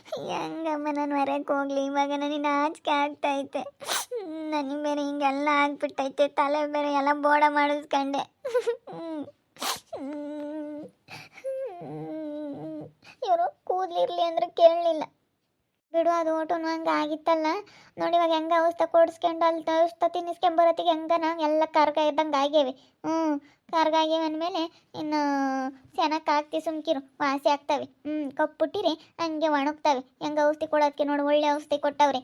ಹೆಂಗಮ್ಮ ನಾನು ಹೊರಗೆ ಹೋಗ್ಲಿ ಇವಾಗ ನನಗೆ ನಾಚಿಕೆ ಆಗ್ತೈತೆ. ನನಗೆ ಬೇರೆ ಹಿಂಗೆಲ್ಲ ಆಗ್ಬಿಟ್ಟೈತೆ, ತಲೆ ಬೇರೆ ಎಲ್ಲ ಬೋಡ ಮಾಡಿಸ್ಕೊಂಡೆ. ಇವರು ಕೂದಲಿರ್ಲಿ ಅಂದ್ರೆ ಕೇಳಲಿಲ್ಲ ಬಿಡು, ಅದು ಓಟು ಹಂಗೆ ಆಗಿತ್ತಲ್ಲ ನೋಡಿ. ಇವಾಗ ಹೆಂಗೆ ಔಷಧ ಕೊಡಿಸ್ಕೊಂಡು ಅಲ್ಲಿ ಔಷಧ ತಿನ್ನಿಸ್ಕೊಂಬರೋತ್ತಿಗೆ ಹೆಂಗೆ ನಾವು ಎಲ್ಲ ಕರ್ಗ ಇದ್ದಂಗೆ ಆಗ್ಯೇವೆ. ಕರ್ಗ ಆಗ್ಯೇವೆ ಅಂದಮೇಲೆ ಇನ್ನು ಚೆನ್ನಾಗಿ ಹಾಕ್ತಿ ಸುಮ್ಕಿರು, ವಾಸಿ ಆಗ್ತವೆ. ಕಪ್ಪುಟ್ಟಿರಿ ಹಂಗೆ ಒಣಗ್ತವೆ. ಹೆಂಗೆ ಔಷಧಿ ಕೊಡೋದಕ್ಕೆ ನೋಡು, ಒಳ್ಳೆ ಔಷಧಿ ಕೊಟ್ಟವ್ರೆ.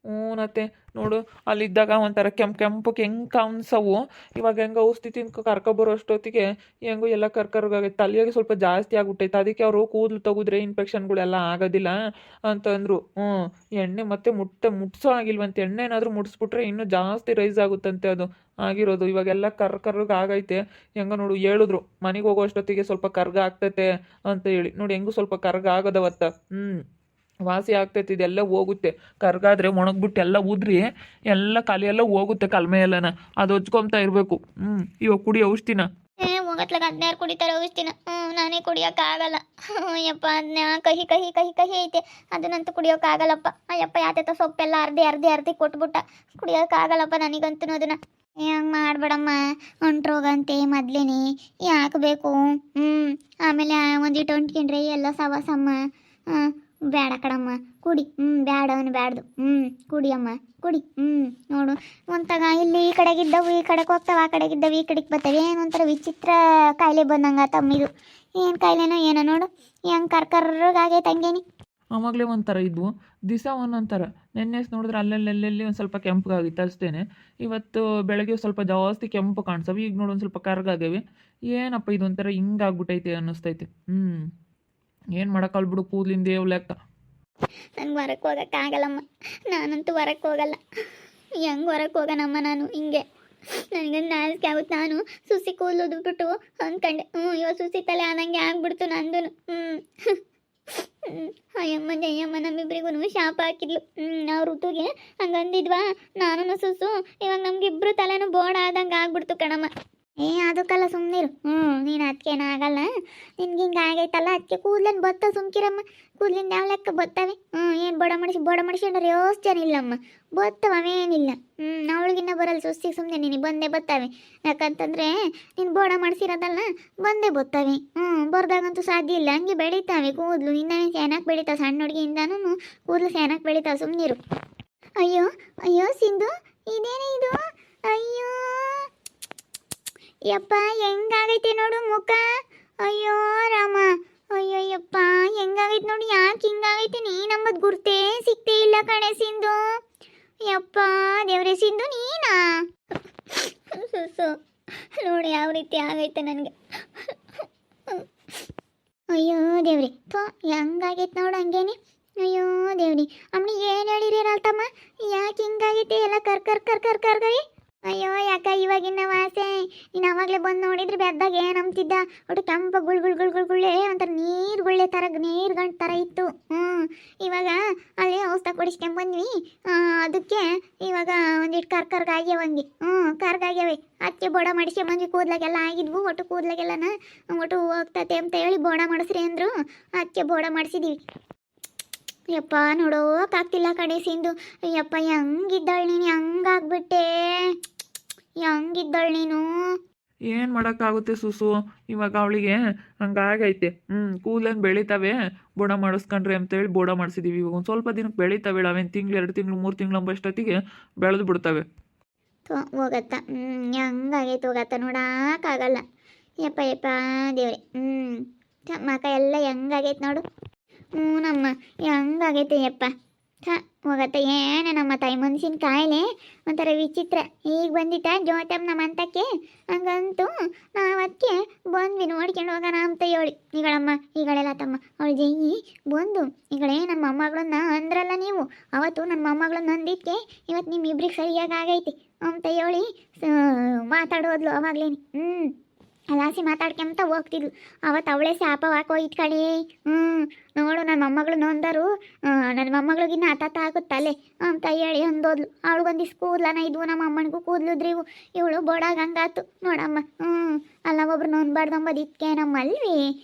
ಹ್ಞೂನತ್ತೆ ನೋಡು, ಅಲ್ಲಿದ್ದಾಗ ಒಂಥರ ಕೆಂಪಕ್ಕೆ ಹೆಂಗೆ ಕಾಣಿಸವು. ಇವಾಗ ಹೆಂಗೆ ಔಷಧಿ ತಿನ್ಕೊ ಕರ್ಕೊಬರೋ ಅಷ್ಟೊತ್ತಿಗೆ ಹೆಂಗೋ ಎಲ್ಲ ಕರ್ಕರ್ಗಾಗೈತೆ, ತಲೆಯಾಗಿ ಸ್ವಲ್ಪ ಜಾಸ್ತಿ ಆಗ್ಬಿಟ್ಟೈತೆ. ಅದಕ್ಕೆ ಅವರು ಕೂದಲು ತೆಗೆದ್ರೆ ಇನ್ಫೆಕ್ಷನ್ಗಳೆಲ್ಲ ಆಗೋದಿಲ್ಲ ಅಂತಂದರು. ಎಣ್ಣೆ ಮತ್ತೆ ಮುಟ್ಸೋ ಆಗಿಲ್ವಂತೆ. ಎಣ್ಣೆ ಏನಾದರೂ ಮುಟ್ಸ್ಬಿಟ್ರೆ ಇನ್ನೂ ಜಾಸ್ತಿ ರೈಸ್ ಆಗುತ್ತಂತೆ ಅದು ಆಗಿರೋದು. ಇವಾಗೆಲ್ಲ ಆಗೈತೆ. ಹೆಂಗ ನೋಡು ಹೇಳಿದ್ರು, ಮನೆಗೆ ಹೋಗೋ ಅಷ್ಟೊತ್ತಿಗೆ ಸ್ವಲ್ಪ ಕರ್ಗ ಆಗ್ತೈತೆ ಅಂತ ಹೇಳಿ. ನೋಡಿ ಹೆಂಗೂ ಸ್ವಲ್ಪ ಕರ್ಗ ಆಗೋದವತ್ತ. ವಾಸಿ ಆಗ್ತೈತಿ, ಇದೆಲ್ಲ ಹೋಗುತ್ತೆ. ಕರ್ಗಾದ್ರೆ ಒಣಗ್ಬಿಟ್ಟು ಎಲ್ಲ ಉದ್ರಿ ಎಲ್ಲ ಖಾಲಿ ಎಲ್ಲ ಹೋಗುತ್ತೆ, ಕಲ್ಮೆ ಎಲ್ಲನ. ಅದು ಹೊಚ್ಕೊತಾ ಇರಬೇಕು. ಇವಾಗ ಕುಡಿ ಔಷಧಿನ. ಹೋಗತ್ಲಾಗ ಅದನ್ನ ಯಾರು ಕುಡಿತಾರೆ ಔಷಧಿನ? ನಾನೇ ಕುಡಿಯೋಕ್ಕಾಗಲ್ಲ. ಅಯ್ಯಪ್ಪ, ಅದನ್ನ ಕಹಿ ಕಹಿ ಕಹಿ ಕಹಿ ಐತೆ, ಅದನ್ನಂತೂ ಕುಡಿಯೋಕ್ಕಾಗಲ್ಲಪ್ಪ. ಅಯ್ಯಪ್ಪ, ಯಾತೈತ ಸೊಪ್ಪೆಲ್ಲ ಅರ್ಧಿ ಕೊಟ್ಬಿಟ್ಟ. ಕುಡಿಯೋಕ್ಕಾಗಲ್ಲಪ್ಪ ನನಗಂತೂ ಅದನ್ನ. ಹೆಂಗೆ ಮಾಡಬೇಡಮ್ಮ, ಹೊಂಟ್ರೋಗಂತೆ ಮೊದ್ಲೇನೆ ಯಾಕೆ ಬೇಕು? ಆಮೇಲೆ ಒಂದಿಟ್ಟು ಹೊಂಟ್ಕೊಂಡ್ರೆ ಎಲ್ಲ ಸವಾಸಮ್ಮ. ಬೇಡ ಕಡಮ್ಮ, ಕುಡಿ. ಬೇಡ ಅವನು ಬ್ಯಾಡ್ದು. ಕುಡಿಯಮ್ಮ, ಕುಡಿ. ನೋಡು, ಒಂತಾಗ ಇಲ್ಲಿ ಈ ಕಡೆಗಿದ್ದವು ಈ ಕಡೆಗೆ ಹೋಗ್ತಾವೆ, ಆ ಕಡೆಗಿದ್ದವು ಈ ಕಡೆಗೆ ಬರ್ತವೆ. ಏನು ಒಂಥರ ವಿಚಿತ್ರ ಕಾಯಿಲೆ ಬಂದಂಗೆ ತಮ್ಮಿದು. ಏನು ಕಾಯಿಲೆನೋ ಏನೋ ನೋಡು, ಹೆಂಗೆ ಕರ್ಕರ್ರಾಗೈತೆ ಹಂಗೇನಿ. ಆವಾಗಲೇ ಒಂಥರ ಇದ್ವು, ದಿವಸ ಒಂದೊಂಥರ. ನೆನ್ನೆ ನೋಡಿದ್ರೆ ಅಲ್ಲಲ್ಲಿ ಒಂದು ಸ್ವಲ್ಪ ಕೆಂಪಗಾಗಿತ್ತು ಅಷ್ಟೇ. ಇವತ್ತು ಬೆಳಗ್ಗೆ ಸ್ವಲ್ಪ ಜಾಸ್ತಿ ಕೆಂಪು ಕಾಣಿಸವೆ. ಈಗ ನೋಡು ಒಂದು ಸ್ವಲ್ಪ ಕರ್ಗಾಗವೆ. ಏನಪ್ಪ ಇದೊಂಥರ ಹಿಂಗಾಗ್ಬಿಟ್ಟೈತೆ ಅನ್ನಿಸ್ತೈತೆ. ಏನು ಮಾಡೋಕ್ಕಲ್ಲ ಬಿಡು, ಕೂದಲಿಂದ ದೇವ್ ಲೆಕ್ಕ. ನಂಗೆ ಹೊರಕ್ಕೆ ಹೋಗೋಕ್ಕಾಗಲ್ಲಮ್ಮ, ನಾನಂತೂ ಹೊರಕ್ಕೆ ಹೋಗಲ್ಲ. ಹೆಂಗೆ ಹೊರಕ್ಕೆ ಹೋಗೋಣಮ್ಮ ನಾನು? ಹಿಂಗೆ ನನಗೆ ನಾಲ್ಕೆ ಆಗುತ್ತೆ. ನಾನು ಸುಸಿ ಕೂದಲುದ್ಬಿಟ್ಟು ಅಂದ್ಕೊಂಡೆ, ಇವಾಗ ಸುಸಿ ತಲೆ ಆದಂಗೆ ಆಗ್ಬಿಡ್ತು ನಂದು. ಅಯ್ಯಮ್ಮ ಜಯಮ್ಮ ನಮ್ಮಿಬ್ರಿಗೂ ಶಾಪ ಹಾಕಿದ್ಲು. ನಾವು ಋತುಗೆ ಹಂಗಂದಿದ್ವಾ, ನಾನು ಸುಸು. ಇವಾಗ ನಮ್ಗಿಬ್ರು ತಲೆನೂ ಬೋಡ ಆದಂಗೆ ಆಗ್ಬಿಡ್ತು ಕಣಮ್ಮ. ಅದಕ್ಕೆಲ್ಲ ಸುಮ್ಮನಿರು. ನೀನು ಅದಕ್ಕೇನು ಆಗಲ್ಲ. ನಿನ್ಗೆ ಹಿಂಗೆ ಆಗೈತಲ್ಲ, ಅದಕ್ಕೆ ಕೂದಲೇನು ಬತ್ತ ಸುಮ್ಕಿರಮ್ಮ. ಕೂದಲಿಂದ ಯಾವ ಲೆಕ್ಕ ಬತ್ತವೆ? ಏನು ಬೋಡ ಮಾಡಿಸ್ಕೊಂಡ್ರೆ ಯೋಚನೆ ಇಲ್ಲಮ್ಮ, ಬತ್ತವ ಅವೇನಿಲ್ಲ. ಅವಳಿಗಿನ್ನ ಬರಲ್ಲ ಸುಸ್ತಿಗೆ, ಸುಮ್ಮನೆ ನೀನು ಬಂದೇ ಬತ್ತವೆ. ಯಾಕಂತಂದರೆ ನೀನು ಬೋಡ ಮಾಡಿಸಿರೋದಲ್ಲ, ಬಂದೇ ಬತ್ತವೆ. ಬರ್ದಾಗಂತೂ ಸಾಧ್ಯ ಇಲ್ಲ. ಹಂಗೆ ಬೆಳೀತಾವೆ ಕೂದಲು. ಇನ್ನೇನು ಸೇನಾಕ್ ಬೆಳೀತಾವೆ, ಸಣ್ಣ ಹುಡುಗಿಯಿಂದನೂ ಕೂದಲು ಸೇನಾಕ್ ಬೆಳೀತಾವೆ. ಸುಮ್ಮನಿರು. ಅಯ್ಯೋ ಅಯ್ಯೋ ಸಿಂಧು, ಇದೇನೇ ಇದು? ಅಯ್ಯೋ ಯಪ್ಪ, ಹೆಂಗಾಗೈತೆ ನೋಡು ಮುಖ. ಅಯ್ಯೋ ರಾಮ, ಅಯ್ಯೋಯ್ಯಪ್ಪ, ಹೆಂಗಾಗೈತೆ ನೋಡಿ. ಯಾಕೆ ಹಿಂಗಾಗೈತೆ? ನೀನಂಬದು ಗುರ್ತೇ ಸಿಗ್ತೇ ಇಲ್ಲ ಕಣೆ ಸಿಂಧು. ಯಪ್ಪ ದೇವ್ರೆ, ಸಿಂಧು ನೀನಾ? ಸುಸು ನೋಡಿ ಯಾವ ರೀತಿ ಆಗೈತೆ ನನಗೆ. ಅಯ್ಯೋ ದೇವ್ರಿ, ಹೆಂಗಾಗೈತೆ ನೋಡು ಹಂಗೇನೆ. ಅಯ್ಯೋ ದೇವ್ರಿ, ಅಮ್ಮನಿ ಏನು ಹೇಳಿರಲ್ತಮ್ಮ? ಯಾಕೆ ಹಿಂಗಾಗೈತೆ ಎಲ್ಲ ಕರ್ಗರಿ? ಅಯ್ಯೋ ಯಾಕ ಇವಾಗಿನ ವಾಸೆ? ನೀನು ಅವಾಗಲೇ ಬಂದು ನೋಡಿದ್ರೆ ಬೆದ್ದಾಗ ಏನು ಅಂತಿದ್ದ, ಒಟ್ಟು ಕೆಂಪ ಗುಳ್ಳೆ ಒಂಥರ ನೀರುಗುಳ್ಳೆ ಥರ ನೀರುಗಂಟು ಥರ ಇತ್ತು. ಇವಾಗ ಅಲ್ಲಿ ಔಷಧ ಕೊಡಿಸ್ಕೊಂಬಂದ್ವಿ. ಅದಕ್ಕೆ ಇವಾಗ ಒಂದಿಟ್ಟು ಕರ್ಗಾಗ್ಯಾವಂಗೆ. ಕರ್ಗಾಗ್ಯಾವೆ. ಅದಕ್ಕೆ ಬೋಡ ಮಾಡಿಸ್ಕೊಂಬಂದ್ವಿ. ಕೂದ್ಲಾಗೆಲ್ಲ ಆಗಿದ್ವು, ಒಟ್ಟು ಕೂದ್ಲಾಗೆಲ್ಲನ ಒಟ್ಟು ಹೋಗ್ತತೆ ಅಂತ ಹೇಳಿ ಬೋಡ ಮಾಡಿಸ್ರಿ ಅಂದರು. ಅದಕ್ಕೆ ಬೋಡ ಮಾಡಿಸಿದ್ದೀವಿ. ಯಪ್ಪ ನೋಡೋಕ್ಕಾಗ್ತಿಲ್ಲ ಕಡೆ ಸಿಂಧು. ಯಪ್ಪ ಹೆಂಗಿದ್ದಾಳೆ ನೀನು? ಹೆಂಗಾಗ್ಬಿಟ್ಟೆ? ಹೆಂಗಿದ್ದಾಳೆ ನೀನು? ಏನು ಮಾಡೋಕ್ಕಾಗುತ್ತೆ ಸುಸು, ಇವಾಗ ಅವಳಿಗೆ ಹಂಗಾಗೈತೆ. ಕೂದಲೇನು ಬೆಳಿತಾವೆ, ಬೋಡ ಮಾಡಿಸ್ಕೊಂಡ್ರಿ ಅಂತೇಳಿ ಬೋಡ ಮಾಡಿಸಿದ್ದೀವಿ. ಇವಾಗ ಒಂದು ಸ್ವಲ್ಪ ದಿನಕ್ಕೆ ಬೆಳಿತಾವೆ. ಅವೇನು ತಿಂಗಳು 2 ತಿಂಗಳು 3 ತಿಂಗಳು ಅಂಬಷ್ಟೊತ್ತಿಗೆ ಬೆಳೆದು ಬಿಡ್ತವೆ. ಹೋಗತ್ತ ಹೆಂಗಾಗೈತೆ? ಹೋಗತ್ತ ನೋಡೋಕ್ಕಾಗಲ್ಲ. ಯಪ್ಪ ದೇವ್ರೆ. ಮಕ ಎಲ್ಲ ಹೆಂಗಾಗೈತೆ ನೋಡು. ನಮ್ಮ ಹೆಂಗಾಗೈತೆ ಯಪ್ಪ. ಹೋಗತ್ತ. ಏನೇ ನಮ್ಮ ತಾಯಿ ಮನುಷ್ಯನ ಕಾಯಿಲೆ ಒಂಥರ ವಿಚಿತ್ರ. ಈಗ ಬಂದಿತ್ತ ಜೋತಮ್ಮ ನಮ್ಮ ಅಂತಕ್ಕೆ. ಹಂಗಂತೂ ನಾವು ಅದಕ್ಕೆ ಬಂದ್ವಿ ನೋಡ್ಕೊಂಡು ಹೋಗೋಣ ಅಂತ ಹೇಳಿ. ಈಗಳಮ್ಮ ಈಗಳೆಲ್ಲ ತಮ್ಮ ಅವಳು ಜಯಿ ಬಂದು ಈಗಳೇ ನನ್ನ ಮೊಮ್ಮಗಳನ್ನ ಅಂದ್ರಲ್ಲ ನೀವು. ಅವತ್ತು ನನ್ನ ಮೊಮ್ಮಗಳನ್ನ ಅಂದಿದ್ದಕ್ಕೆ ಇವತ್ತು ನಿಮ್ಮಿಬ್ರಿಗೆ ಸರಿಯಾಗಿ ಆಗೈತಿ ಅಂತ ಹೇಳಿ ಮಾತಾಡೋದ್ಲು ಅವಾಗ್ಲೇನೆ. ಅಲಾಸಿ ಮಾತಾಡ್ಕೊಂತ ಹೋಗ್ತಿದ್ಲು. ಅವತ್ತು ಅವಳೇ ಶಾಪ ಹಾಕೋಯ್ತು ಕಣೆ. ನೋಡು ನನ್ನ ಮೊಮ್ಮಗಳು ನೊಂದರು, ನನ್ನ ಮೊಮ್ಮಗಳಿಗಿನ್ನ ಹಠಾತ್ ಆಗುತ್ತಲ್ಲೇ ಅಂತ ಹೇಳಿ ಅಂದೋದ್ಲು. ಅವಳಿಗೊಂದಿಷ್ಟು ಕೂದ್ಲನ ಇದ್ವು, ನಮ್ಮ ಅಮ್ಮನಿಗೂ ಕೂದ್ಲುದ್ರಿವು. ಇವಳು ಬೋಡಾಗ ಹಂಗಾತು ನೋಡಮ್ಮ. ಅಲ್ಲ ಒಬ್ರು ನೊಂದ್ಬಾರ್ದು ಅಂಬದು ಇದಕ್ಕೆ ನಮ್ಮಲ್ವಿ.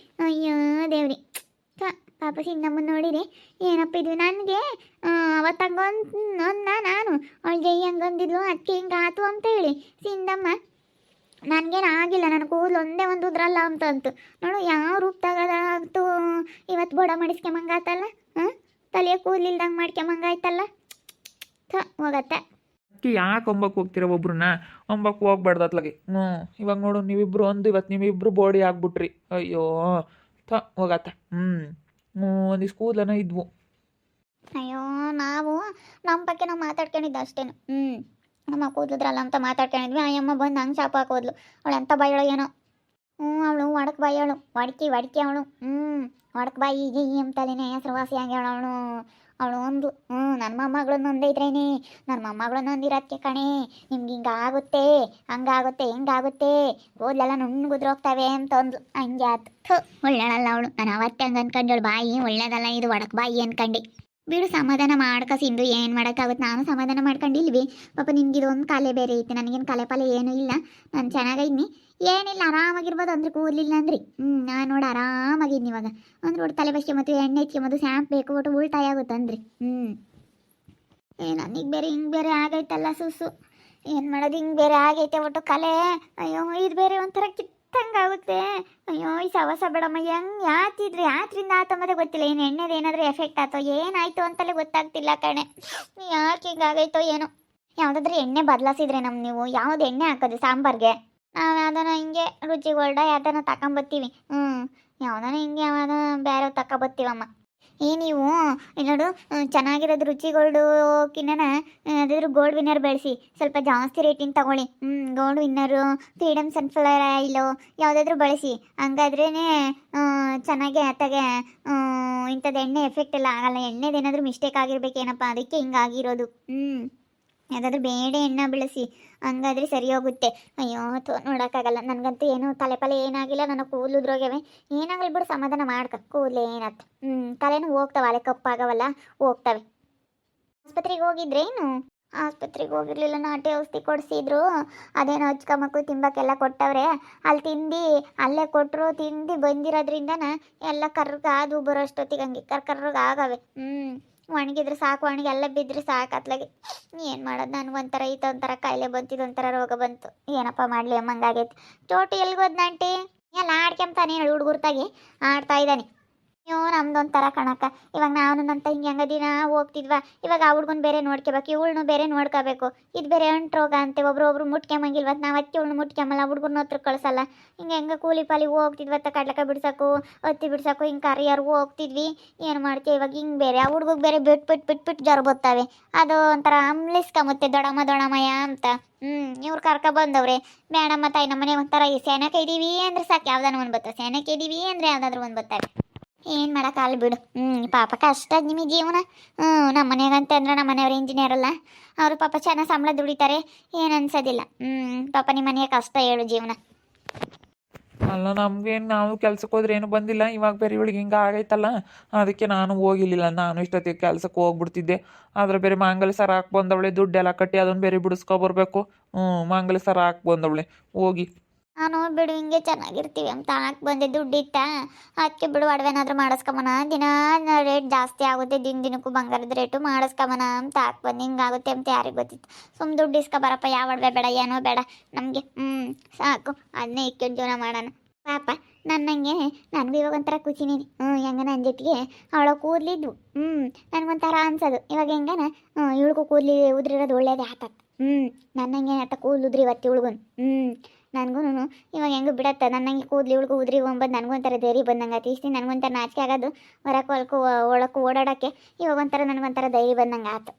ಅಯ್ಯೋ ದೇವ್ರಿ. ಪಾಪ ಸಿಂಧಮ್ಮನ ನೋಡಿರಿ ಏನಪ್ಪ ಇದು ನನಗೆ ಅವತ್ತು ಹಂಗೊಂದು ನಾನು ಅವಳು ಜೈ ಹಂಗಂದಿದ್ಲು ಅದಕ್ಕೆ ಹಿಂಗೆ ಆತು ಅಂತ ಹೇಳಿ ಸಿಂಧಮ್ಮ ನನಗೇನು ಆಗಿಲ್ಲ, ನನ್ನ ಕೂದಲು ಒಂದೇ ಒಂದು ಉದ್ರಲ್ಲ ಅಂತು ನೋಡು ಯಾವ ರೂಪ ತಗೋದಂತೂ ಇವತ್ತು ಬೋಡ ಮಾಡಿಸ್ಕೊಂಬಂಗಾತಲ್ಲ. ಹಾಂ, ತಲೆಯ ಕೂದಲಿಲ್ದಂಗೆ ಮಾಡ್ಕೊಂಬಂಗಾಯ್ತಲ್ಲ. ಹೋಗತ್ತೆ ಯಾಕೆ ಒಂಬಕ್ಕೆ ಹೋಗ್ತೀರ ಒಬ್ರನ್ನ? ಒಂಬಕ್ಕೆ ಹೋಗ್ಬಾರ್ದು ಅತ್ಲಾಗೆ. ಇವಾಗ ನೋಡು ನೀವಿಬ್ರು ಇವತ್ತು ನೀವಿಬ್ರು ಬೋಡಿ ಆಗ್ಬಿಟ್ರಿ. ಅಯ್ಯೋ ಹೋಗತ್ತ. ಒಂದಿಷ್ಟು ಕೂದಲನ ಇದ್ವು. ಅಯ್ಯೋ ನಾವು ನಮ್ಮ ಬಗ್ಗೆ ನಾವು ಮಾತಾಡ್ಕೊಂಡಿದ್ದು ಅಷ್ಟೇನು. ನಮ್ಮ ಕೂದಲಿದ್ರಲ್ಲ ಅಂತ ಮಾತಾಡ್ಕೊಂಡಿದ್ವಿ. ಆ ಅಮ್ಮ ಬಂದು ಹಂಗೆ ಶಾಪ ಹಾಕೋದ್ಲು. ಅವಳು ಎಂಥ ಬಾಯಳು ಏನೋ. ಅವಳು ಒಡಕ್ ಬಾಯಳು, ಒಡಕಿ ಅವಳು. ಒಡಕ್ ಬಾಯಿ ಜಿ ಅಂತಲೇನೆ ಹೆಸರುವಾಸಿ ಆಗ್ಯಾಳ ಅವಳು ಒಂದು. ನನ್ನ ಮೊಮ್ಮಗಳನ್ನ ಒಂದೈತ್ರೇನೆ, ನನ್ನ ಮೊಮ್ಮಗಳನ್ನ ಒಂದಿರೋದಕ್ಕೆ ಕಣೆ ನಿಮ್ಗೆ ಹಿಂಗಾಗುತ್ತೆ ಹಂಗಾಗುತ್ತೆ ಹಿಂಗಾಗುತ್ತೆ ಕೂದಲೆಲ್ಲ ನುಣ್ಣಗುದ್ರೋಗ್ತವೆ ಅಂತ ಅಂದ್ಲು. ಹಂಗೆ ಆತು. ಒಳ್ಳೆಳಲ್ಲ ಅವಳು. ನಾನು ಅವತ್ತೇ ಹಂಗೆ ಅನ್ಕೊಂಡಳು, ಬಾಯಿ ಒಳ್ಳೇದಲ್ಲ ಇದು ಒಡಕ್ ಬಾಯಿ ಅನ್ಕಂಡು. ಬಿಡು ಸಮಾಧಾನ ಮಾಡ್ಕ ಸಿಂಧು, ಏನು ಮಾಡೋಕ್ಕಾಗುತ್ತೆ. ನಾನು ಸಮಾಧಾನ ಮಾಡ್ಕೊಂಡಿಲ್ವಿ. ಪಾಪ ನಿನ್ಗಿದೊಂದು ಕಲೆ ಬೇರೆ ಐತೆ, ನನಗೇನು ಕಲೆ ಪಲೆ ಏನೂ ಇಲ್ಲ. ನಾನು ಚೆನ್ನಾಗಿದ್ನಿ, ಏನಿಲ್ಲ ಆರಾಮಾಗಿರ್ಬೋದು ಅಂದ್ರೆ ಕೂದಲಿಲ್ಲ ಅಂದ್ರಿ. ನಾನು ನೋಡಿ ಆರಾಮಾಗಿದ್ನಿ ಇವಾಗ. ಅಂದ್ರೆ ಒಟ್ಟು ತಲೆ ಬಸ್ಕೆ ಮತ್ತು ಎಣ್ಣೆ ಹಚ್ಕೊಂಬದು ಸ್ಯಾಂಪ್ ಬೇಕು ಒಟ್ಟು ಉಲ್ಟಾಯ ಆಗುತ್ತೆ ಅಂದ್ರಿ. ನನಗೆ ಬೇರೆ ಹಿಂಗೆ ಬೇರೆ ಆಗೈತಲ್ಲ ಸುಸು. ಏನು ಮಾಡೋದು, ಹಿಂಗೆ ಬೇರೆ ಆಗೈತೆ ಒಟ್ಟು ಕಲೆ. ಅಯ್ಯೋ ಇದು ಬೇರೆ ಒಂಥರ ಕಿತ್ತಂಗಾಗುತ್ತೆ. ಅಯ್ಯೋ ಈ ಸವಸ ಬೇಡಮ್ಮ, ಹೆಂಗೆ ಯಾತ್ರಿಂದ ಆತಂಬದೇ ಗೊತ್ತಿಲ್ಲ. ಏನು ಎಣ್ಣೆದು ಏನಾದರೂ ಎಫೆಕ್ಟ್ ಆಯ್ತೋ ಏನಾಯ್ತು ಅಂತಲೇ ಗೊತ್ತಾಗ್ತಿಲ್ಲ ಕಣೆ. ಯಾಕೆ ಹಿಂಗಾಗೈತೋ ಏನೋ. ಯಾವುದಾದ್ರೂ ಎಣ್ಣೆ ಬದಲಾಯಿಸಿದ್ರೆ ನೀವು ಯಾವ್ದು ಎಣ್ಣೆ ಹಾಕೋದು ಸಾಂಬಾರ್ಗೆ? ನಾವು ಯಾವ್ದಾನ ಹಿಂಗೆ ರುಚಿಗೊಳ್ಡ ಯಾವ್ದಾನ ತಗೊಂಬತ್ತೀವಿ. ಯಾವ್ದಾನ ಹಿಂಗೆ ಯಾವ್ದಾನ ಬೇರೆ ತಗೊಬತ್ತೀವಮ್ಮ. ನೀವು ನೋಡು ಚೆನ್ನಾಗಿರೋದು ರುಚಿಗೋಲ್ಡುಕಿನ್ನ ಅದಾದ್ರೂ ಗೋಲ್ಡ್ ವಿನ್ನರ್ ಬೆಳೆಸಿ ಸ್ವಲ್ಪ ಜಾಸ್ತಿ ರೇಟಿನ ತಗೊಳ್ಳಿ. Gold winner, freedom sunflower oil ಯಾವುದಾದ್ರೂ ಬಳಸಿ. ಹಂಗಾದ್ರೇ ಚೆನ್ನಾಗೆ ಆತಾಗೆ ಇಂಥದ್ದು ಎಣ್ಣೆ ಎಫೆಕ್ಟ್ ಎಲ್ಲ ಆಗಲ್ಲ. ಎಣ್ಣೆದೇನಾದರೂ ಮಿಸ್ಟೇಕ್ ಆಗಿರ್ಬೇಕೇನಪ್ಪ, ಅದಕ್ಕೆ ಹಿಂಗಾಗಿರೋದು. ಯಾವುದಾದ್ರೂ ಬೇಡ ಎಣ್ಣೆ ಬೆಳೆಸಿ, ಹಂಗಾದ್ರೆ ಸರಿ ಹೋಗುತ್ತೆ. ಅಯ್ಯೋ ನೋಡೋಕ್ಕಾಗಲ್ಲ. ನನಗಂತೂ ಏನೂ ತಲೆ ಪಲೆ ಏನಾಗಿಲ್ಲ. ನನ್ನ ಕೂದಲು ಉದ್ರೋಗ್ಯವೆ. ಏನಾಗಲ್ಲ ಬಿಡು, ಸಮಾಧಾನ ಮಾಡ್ಕ. ಕೂದಲು ಏನತ್ತ ತಲೆನೂ ಹೋಗ್ತಾವೆ, ಅಲೆ ಕಪ್ಪಾಗವಲ್ಲ ಹೋಗ್ತವೆ. ಆಸ್ಪತ್ರೆಗೆ ಹೋಗಿದ್ರೇನು? ಆಸ್ಪತ್ರೆಗೆ ಹೋಗಿರ್ಲಿಲ್ಲ, ನಾಟಿ ಔಷಧಿ ಕೊಡಿಸಿದ್ರು. ಅದೇನೋ ಹಚ್ಕೊಂಬಕ್ಕು ತಿಂಬಕ್ಕೆಲ್ಲ ಕೊಟ್ಟವ್ರೆ. ಅಲ್ಲಿ ತಿಂದು ಅಲ್ಲೇ ಕೊಟ್ಟರು, ತಿಂದು ಬಂದಿರೋದ್ರಿಂದನ ಎಲ್ಲ ಕರ್ಗಾದು ಬರೋಷ್ಟೊತ್ತಿಗೆ ಹಂಗೆ ಕರ್ರಗೆ ಆಗವೆ. ಒಣಗಿದ್ರೆ ಸಾಕು, ಒಣಗಿ ಎಲ್ಲ ಬಿದ್ದರೆ ಸಾಕು ಅತ್ಲಾಗೆ. ಏನು ಮಾಡೋದು, ನನಗೊಂಥರ ಒಂಥರ ಕಾಯಿಲೆ ಬಂತು, ಇದೊಂಥರ ರೋಗ ಬಂತು. ಏನಪ್ಪ ಮಾಡಲಿ ಅಮ್ಮಂಗಾಗೈತೆ. ಚೋಟು ಎಲ್ಗೋದ್ ನಂಟಿ? ಎಲ್ಲ ಆಡ್ಕೊಂತಾನೆ ಹುಡುಗರ್ತಾಗಿ ಆಡ್ತಾ ಇದ್ದಾನೆ. ಅಯ್ಯೋ ನಮ್ದೊಂಥರ ಕಣಕ್ಕ. ಇವಾಗ ನಾನು ನನ್ನ ತಂಗಿ ಹಂಗ ದಿನ ಹೋಗ್ತಿದ್ವಾ. ಇವಾಗ ಆ ಹುಡ್ಗನ ಬೇರೆ ನೋಡ್ಕೋಬೇಕು, ಇವಳನ್ನು ಬೇರೆ ನೋಡ್ಕೋಬೇಕು. ಇದು ಬೇರೆ ಅಂಟ್ರೋಗ ಅಂತೆ. ಒಬ್ರು ಮುಟ್ಕೊಂಬಂಗಿಲ್ವತ್ತು. ನಾವು ಅತ್ತಿ ಇವಳನ್ನ ಮುಟ್ಕೊಂಬಲ್ಲ, ಹುಡ್ಗನ ಹತ್ರ ಕಳ್ಸಲ್ಲ. ಹಿಂಗೆ ಕೂಲಿ ಪಾಲಿ ಹೋಗ್ತಿದ್ವತ್ತ, ಕಡ್ಲಕ್ಕ ಬಿಡ್ಸೋಕು ಹತ್ತಿ ಬಿಡ್ಸೋಕು ಹಿಂಗೆ ಕರಿಯರ್ಗೂ ಹೋಗ್ತಿದ್ವಿ. ಏನು ಮಾಡ್ತೀವಿ ಇವಾಗ ಹಿಂಗೆ ಬೇರೆ ಆ ಹುಡ್ಗಗೆ ಬೇರೆ ಬಿಟ್ಟು ಜ್ವರ ಬರ್ತವೆ. ಅದು ಒಂಥರ ಅಂಬ್ಲಿಸ್ಕೊಂಬತ್ತೆ ದೊಡಮಯ್ಯ ಅಂತ. ಇವ್ರು ಕರ್ಕ ಬಂದವ್ರೆ. ಬೇಡಮ್ಮ ತಾಯಿ ನಮ್ಮ ಮನೆ ಒಂಥರ ಸೆನಕ್ಕೆ ಇದ್ದೀವಿ ಅಂದರೆ ಸಾಕು, ಯಾವ್ದಾನ ಒಂದು ಬರ್ತವೆ. ಸೆನಕ್ಕೆ ಇದ್ದೀವಿ ಅಂದರೆ ಯಾವ್ದಾದ್ರು ಒಂದು ಬರ್ತವೆ. ಏನು ಮಾಡೋಕ್ಕಾಗಲ್ಲ ಬಿಡು. ಪಾಪ ಕಷ್ಟ ನಿಮಗೆ ಜೀವನ. ನಮ್ಮ ಮನೆಗಂತ ಅಂದ್ರೆ ನಮ್ಮ ಮನೆಯವ್ರು ಇಂಜಿನಿಯರ್ ಅಲ್ಲ, ಅವರು ಪಾಪ ಚೆನ್ನಾಗಿ ಸಂಬಳ ದುಡಿತಾರೆ, ಏನು ಅನ್ಸೋದಿಲ್ಲ. ಪಾಪ ನಿಮ್ಮ ಮನೆಯ ಕಷ್ಟ ಹೇಳು ಜೀವನ. ಅಲ್ಲ ನಮ್ಗೇನು, ನಾವು ಕೆಲ್ಸಕ್ಕೆ ಹೋದ್ರೆ ಏನು ಬಂದಿಲ್ಲ. ಇವಾಗ ಬೇರೆ ಇವಳಿಗೆ ಹಿಂಗೆ ಆಗೈತಲ್ಲ, ಅದಕ್ಕೆ ನಾನು ಹೋಗಿಲ್ಲ. ನಾನು ಇಷ್ಟೊತ್ತಿಗೆ ಕೆಲ್ಸಕ್ಕೆ ಹೋಗ್ಬಿಡ್ತಿದ್ದೆ. ಆದರೆ ಬೇರೆ ಮಾಂಗಲ್ಯ ಸರ ಹಾಕಿ ಬಂದವಳೆ, ದುಡ್ಡೆಲ್ಲ ಕಟ್ಟಿ ಅದನ್ನು ಬೇರೆ ಬಿಡಿಸ್ಕೊಬರ್ಬೇಕು. ಮಾಂಗಲ್ಯ ಸರ ಹಾಕಿ ಬಂದವಳೆ ಹೋಗಿ. ನಾನು ಬಿಡು ಹಿಂಗೆ ಚೆನ್ನಾಗಿರ್ತೀವಿ ಅಂತ ಹಾಕಿ ಬಂದೆ, ದುಡ್ಡಿತ್ತ ಅದಕ್ಕೆ ಬಿಡು ಒಡವೆನಾದ್ರೂ ಮಾಡಿಸ್ಕೊಂಬನ. ದಿನ ರೇಟ್ ಜಾಸ್ತಿ ಆಗುತ್ತೆ, ದಿನಕ್ಕೂ ಬಂಗಾರದ ರೇಟು ಮಾಡಿಸ್ಕೊಂಬನ ಅಂತ ಹಾಕಿ ಬಂದು ಹಿಂಗಾಗುತ್ತೆ ಅಂತ ಯಾರಿಗೆ ಗೊತ್ತಿತ್ತು. ಸುಮ್ಮನೆ ದುಡ್ಡು ಇಸ್ಕೊಬರಪ್ಪ, ಯಾವ ಒಡವೆ ಬೇಡ ಏನೋ ಬೇಡ ನಮಗೆ. ಸಾಕು ಅದನ್ನೇ ಇಕ್ಕೊಂಡು ಜೀವನ ಮಾಡೋಣ. ಪಾಪ ನನ್ನಂಗೆ ನನಗೂ ಇವಾಗ ಒಂಥರ ಖುಷಿನೇನೆ. ಹೆಂಗ ನನ್ನ ಜೊತೆಗೆ ಅವಳ ಕೂದಲಿದ್ವು. ನನಗೊಂಥರ ಅನ್ಸೋದು ಇವಾಗ ಹೆಂಗನ ಇವಳಿಗೂ ಕೂದಲಿ ಉದ್ರಿರೋದು ಒಳ್ಳೇದೇ ಆತತ್. ನನ್ನಂಗೆ ಆತ ಕೂದಲು ಉದ್ರಿ ಇವತ್ತು ಇವಳಿಗೂ. ನನಗೂ ಇವಾಗ ಹೆಂಗೆ ಬಿಡತ್ತ, ನನ್ನಂಗೆ ಕೂದಲು ಇವಳಿಗೂ ಉದ್ರಿ ಹೋಗ್ಬಂದು ನನಗೊಂಥರ ಧೈರ್ಯ ಬಂದಂಗೆ ಆತು. ಇಷ್ಟು ನನಗೊಂಥರ ನಾಚಿಕೆ ಆಗೋದು ಹೊರಕ್ಕೆ ಒಳಕ್ಕೂ ಓಡಾಡೋಕ್ಕೆ. ಇವಾಗ ನನಗೊಂಥರ ಧೈರ್ಯ ಬಂದಂಗೆ ಆತು.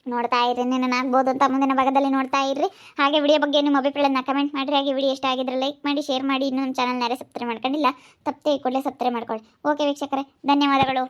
ನೋಡ್ತಾ ಇರ್ರಿ, ನಾನು ಆಗ್ಬೋದು ಅಂತ ಮುಂದಿನ ಭಾಗದಲ್ಲಿ ನೋಡ್ತಾ ಇರ್ರಿ. ಹಾಗೆ ವಿಡಿಯೋ ಬಗ್ಗೆ ನಿಮ್ಮ ಅಭಿಪ್ರಾಯನ ಕಮೆಂಟ್ ಮಾಡಿರಿ. ಹಾಗೆ ವಿಡಿಯೋ ಇಷ್ಟ ಆಗಿದ್ರೆ ಲೈಕ್ ಮಾಡಿ, ಶೇರ್ ಮಾಡಿ. ಇನ್ನೊಂದು ಚಾನಲ್ ಯಾರೇ ಸಬ್ಸ್ಕ್ರೈಬ್ ಮಾಡ್ಕೊಂಡಿಲ್ಲ ತಪ್ಪದೆ ಕೂಡಲೇ ಸಬ್ಸ್ಕ್ರೈಬ್ ಮಾಡ್ಕೊಳ್ಳಿ. ಓಕೆ ವೀಕ್ಷಕರೇ, ಧನ್ಯವಾದಗಳು.